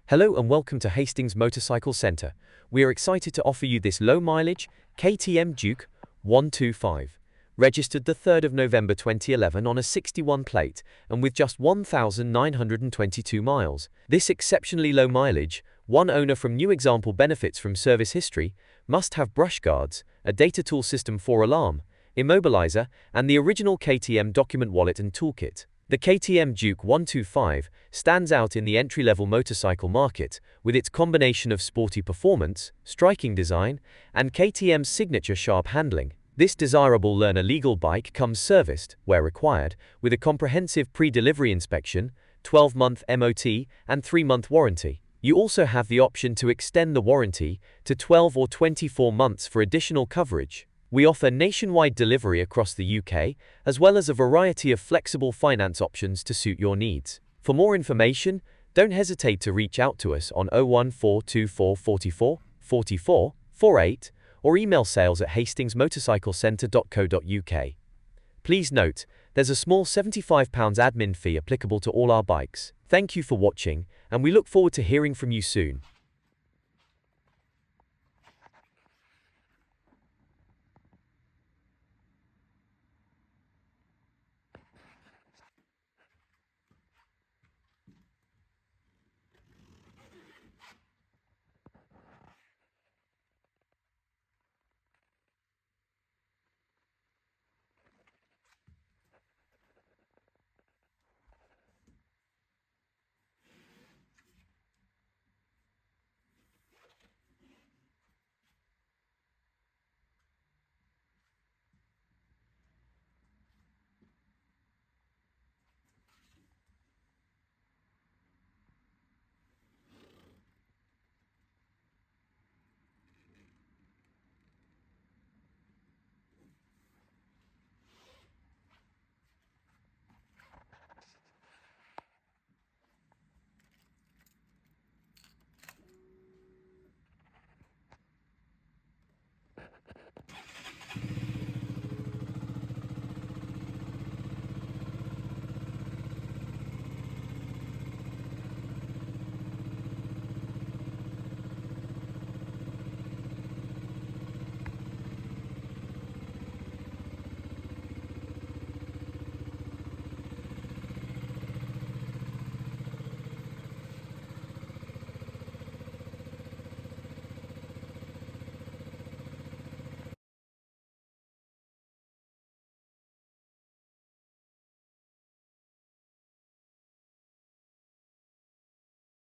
Hello and welcome to Hastings Motorcycle Centre. We are excited to offer you this low-mileage KTM Duke 125, registered the 3rd of November 2011 on a 61 plate and with just 1,922 miles. This exceptionally low mileage, one owner from new example benefits from service history, must have brush guards, a data tool system 4-alarm, immobilizer, and the original KTM document wallet and toolkit. The KTM Duke 125 stands out in the entry-level motorcycle market with its combination of sporty performance, striking design, and KTM's signature sharp handling. This desirable learner-legal bike comes serviced, where required, with a comprehensive pre-delivery inspection, 12-month MOT, and 3-month warranty. You also have the option to extend the warranty to 12 or 24 months for additional coverage. We offer nationwide delivery across the UK, as well as a variety of flexible finance options to suit your needs. For more information, don't hesitate to reach out to us on 01424 44 44 48 or email sales@hastingsmotorcyclecentre.co.uk. Please note, there's a small £75 admin fee applicable to all our bikes. Thank you for watching, and we look forward to hearing from you soon.